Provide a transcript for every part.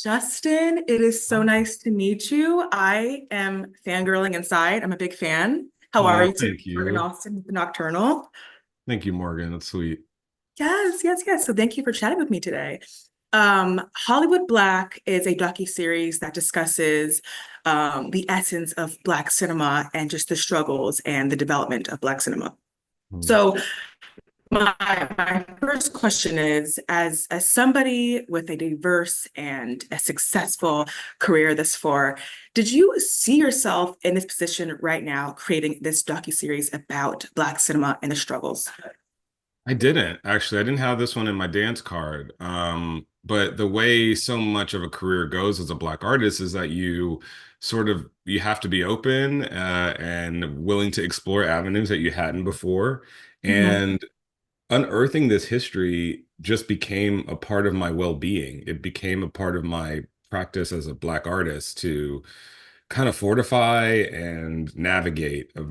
Justin, it is so nice to meet you. I am fangirling inside. I'm a big fan. How are Oh, you today? thank Morgan you. Austin, Nocturnal. Thank you, Morgan. That's sweet. Yes, yes, yes. So thank you for chatting with me today. Hollywood Black is a docuseries that discusses the essence of Black cinema and just the struggles and the development of Black cinema. Hmm. So my first question is, as somebody with a diverse and a successful career thus far, did you see yourself in this position right now, creating this docuseries about Black cinema and the struggles? I didn't actually. I didn't have this one in my dance card. But the way so much of a career goes as a Black artist is that you have to be open and willing to explore avenues that you hadn't before. Mhm. And unearthing this history just became a part of my well-being. It became a part of my practice as a Black artist to kind of fortify and navigate a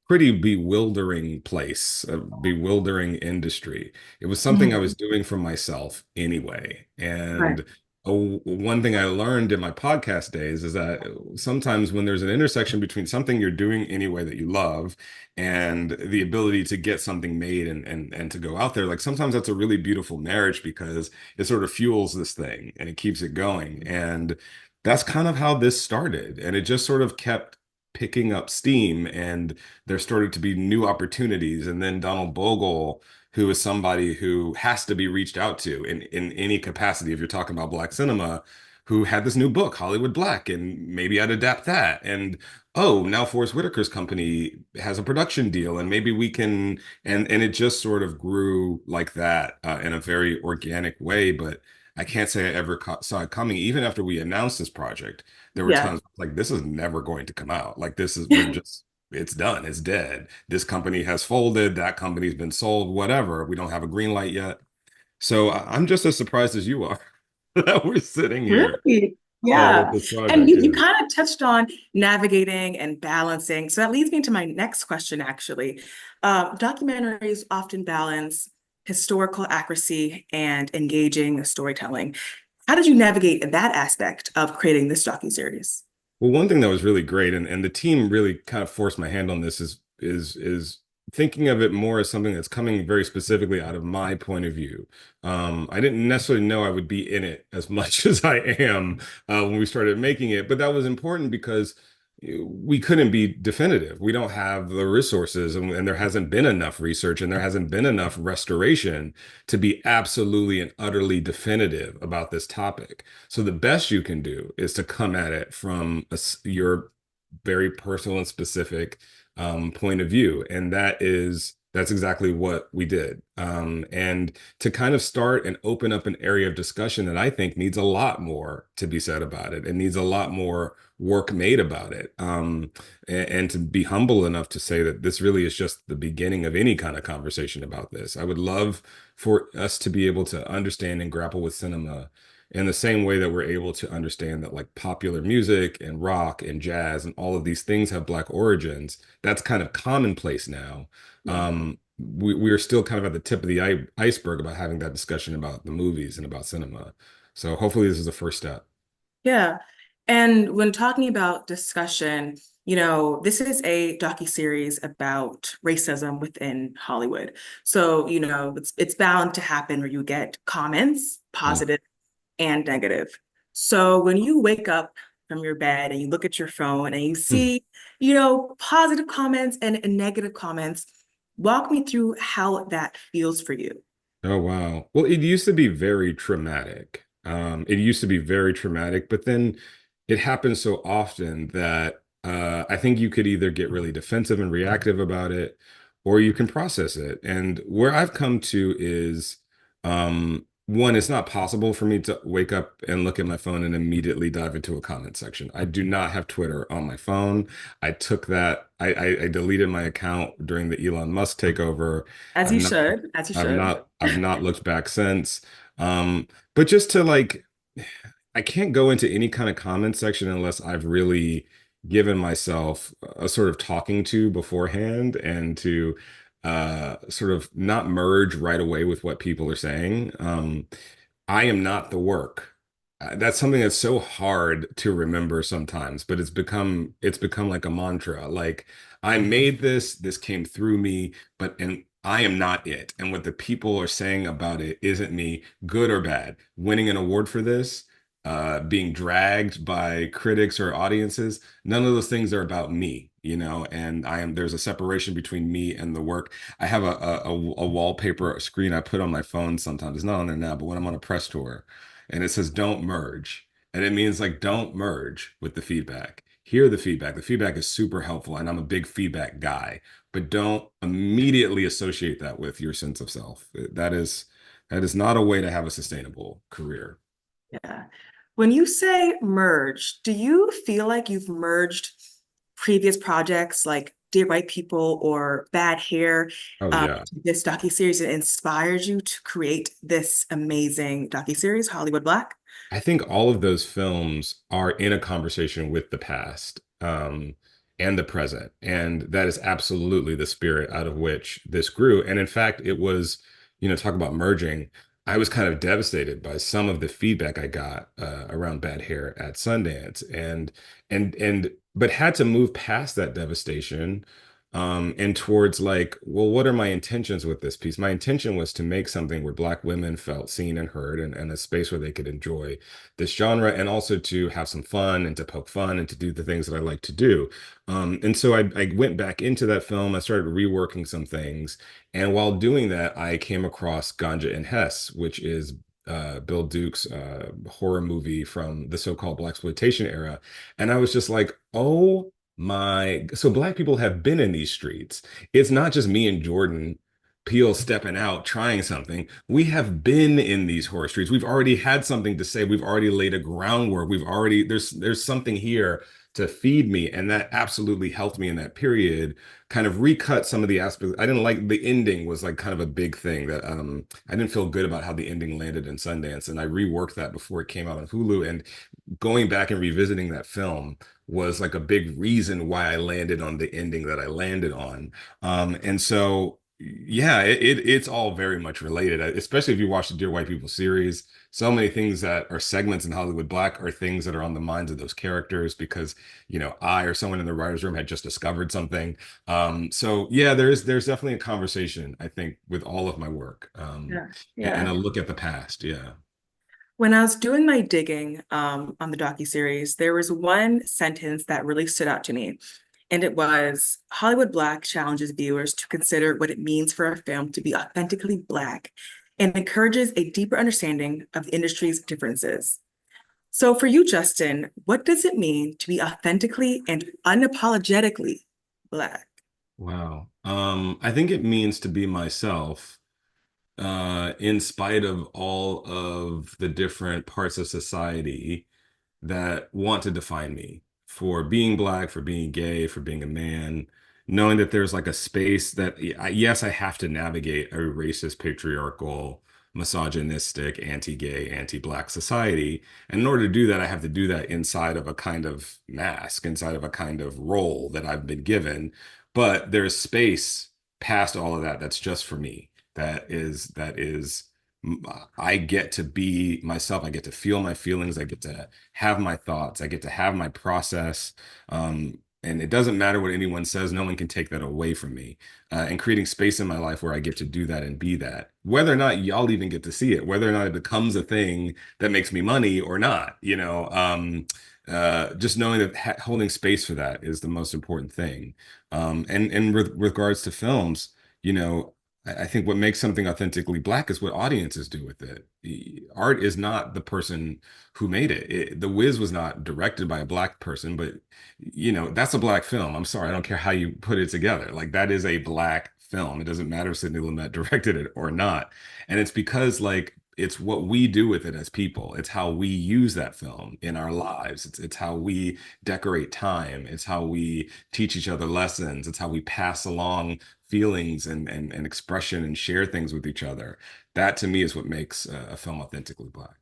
pretty bewildering place, a bewildering industry. It was something I Mhm. was doing for myself anyway. Right. And one thing I learned in my podcast days is that sometimes when there's an intersection between something you're doing anyway that you love and the ability to get something made and to go out there, like sometimes that's a really beautiful marriage because it sort of fuels this thing and it keeps it going. And that's kind of how this started. And it just sort of kept picking up steam and there started to be new opportunities. And then Donald Bogle, who is somebody who has to be reached out to in any capacity if you're talking about Black cinema, who had this new book, Hollywood Black, and maybe I'd adapt that. And oh, now Forrest Whitaker's company has a production deal, and maybe we can. And it just sort of grew like that in a very organic way. But I can't say I ever saw it coming. Even after we announced this project, there were Yeah. times like this is never going to come out. Like we're just, it's done, it's dead. This company has folded, that company's been sold, whatever. We don't have a green light yet. So I'm just as surprised as you are that we're sitting here Really? with Yeah. this And project. you Yeah. kind of touched on navigating and balancing. So that leads me to my next question, actually. Documentaries often balance historical accuracy and engaging storytelling. How did you navigate that aspect of creating this docuseries? Well, one thing that was really great, and the team really kind of forced my hand on this, is thinking of it more as something that's coming very specifically out of my point of view. I didn't necessarily know I would be in it as much as I am when we started making it, but that was important because we couldn't be definitive. We don't have the resources, and there hasn't been enough research, and there hasn't been enough restoration to be absolutely and utterly definitive about this topic. So the best you can do is to come at it from your very personal and specific point of view, and that's exactly what we did. And to kind of start and open up an area of discussion that I think needs a lot more to be said about it, and needs a lot more work made about it. And to be humble enough to say that this really is just the beginning of any kind of conversation about this. I would love for us to be able to understand and grapple with cinema in the same way that we're able to understand that like popular music and rock and jazz and all of these things have Black origins. That's kind of commonplace now. Yeah. We are still kind of at the tip of the iceberg about having that discussion about the movies and about cinema. So hopefully this is the first step. Yeah. And when talking about discussion, this is a docuseries about racism within Hollywood. So, it's bound to happen where you get comments, Mm. positive and negative. So when you wake up from your bed and you look at your phone and you Hmm. see, positive comments and negative comments, walk me through how that feels for you. Oh, wow. Well, it used to be very traumatic. It used to be very traumatic, but then it happens so often that I think you could either get really defensive and reactive about it, or you can process it. And where I've come to is, one, it's not possible for me to wake up and look at my phone and immediately dive into a comment section. I do not have Twitter on my phone. I took that, I deleted my account during the Elon Musk takeover. As I've you not should, as you should. I've not looked back since. But just to like I can't go into any kind of comment section unless I've really given myself a sort of talking to beforehand and to sort of not merge right away with what people are saying. I am not the work. That's something that's so hard to remember sometimes, but it's become like a mantra. Like I made this, this came through me, but and I am not it. And what the people are saying about it isn't me, good or bad. Winning an award for this, being dragged by critics or audiences, none of those things are about me, and there's a separation between me and the work. I have a wallpaper screen I put on my phone sometimes. It's not on there now, but when I'm on a press tour and it says don't merge. And it means like don't merge with the feedback. Hear the feedback. The feedback is super helpful, and I'm a big feedback guy, but don't immediately associate that with your sense of self. That is not a way to have a sustainable career. Yeah. When you say merge, do you feel like you've merged previous projects like Dear White People or Bad Hair, Oh yeah. to this docuseries that inspired you to create this amazing docuseries, Hollywood Black? I think all of those films are in a conversation with the past, and the present. And that is absolutely the spirit out of which this grew. And in fact, it was, talk about merging. I was kind of devastated by some of the feedback I got around Bad Hair at Sundance, but had to move past that devastation, and towards like, well, what are my intentions with this piece? My intention was to make something where Black women felt seen and heard, and a space where they could enjoy this genre, and also to have some fun and to poke fun and to do the things that I like to do. And so I went back into that film. I started reworking some things. And while doing that, I came across Ganja and Hess, which is Bill Duke's horror movie from the so-called Blaxploitation era. And I was just like, oh so Black people have been in these streets. It's not just me and Jordan Peele stepping out, trying something. We have been in these horror streets. We've already had something to say. We've already laid a groundwork. There's something here to feed me. And that absolutely helped me in that period, kind of recut some of the aspects. I didn't like the ending was like kind of a big thing that I didn't feel good about how the ending landed in Sundance. And I reworked that before it came out on Hulu. And going back and revisiting that film was like a big reason why I landed on the ending that I landed on. And so, yeah, it's all very much related, especially if you watch the Dear White People series. So many things that are segments in Hollywood Black are things that are on the minds of those characters because, I or someone in the writer's room had just discovered something. So yeah, there's definitely a conversation, I think, with all of my work, Yeah. and Yeah. a look at the past. Yeah. When I was doing my digging on the docuseries, there was one sentence that really stood out to me. And it was Hollywood Black challenges viewers to consider what it means for a film to be authentically Black and encourages a deeper understanding of the industry's differences. So for you, Justin, what does it mean to be authentically and unapologetically Black? Wow. I think it means to be myself, in spite of all of the different parts of society that want to define me for being Black, for being gay, for being a man, knowing that there's like a space that, yes, I have to navigate a racist, patriarchal, misogynistic, anti-gay, anti-Black society. And in order to do that, I have to do that inside of a kind of mask, inside of a kind of role that I've been given. But there's space past all of that that's just for me. That is I get to be myself. I get to feel my feelings. I get to have my thoughts. I get to have my process. And it doesn't matter what anyone says. No one can take that away from me. And creating space in my life where I get to do that and be that, whether or not y'all even get to see it, whether or not it becomes a thing that makes me money or not, just knowing that holding space for that is the most important thing. And with regards to films, you know, I think what makes something authentically Black is what audiences do with it. Art is not the person who made it. The Wiz was not directed by a Black person, but that's a Black film. I'm sorry, I don't care how you put it together. Like that is a Black film. It doesn't matter if Sidney Lumet directed it or not. And it's because like it's what we do with it as people. It's how we use that film in our lives. It's how we decorate time. It's how we teach each other lessons. It's how we pass along feelings and expression and share things with each other. That to me is what makes a film authentically Black.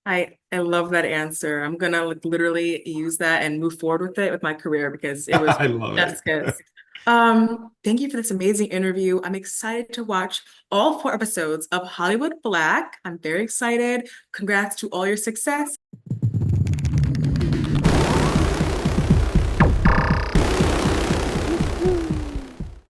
I love that answer. I'm gonna like literally use that and move forward with it with my career because it was I love chef's it. kiss. Thank you for this amazing interview. I'm excited to watch all 4 episodes of Hollywood Black. I'm very excited. Congrats to all your success.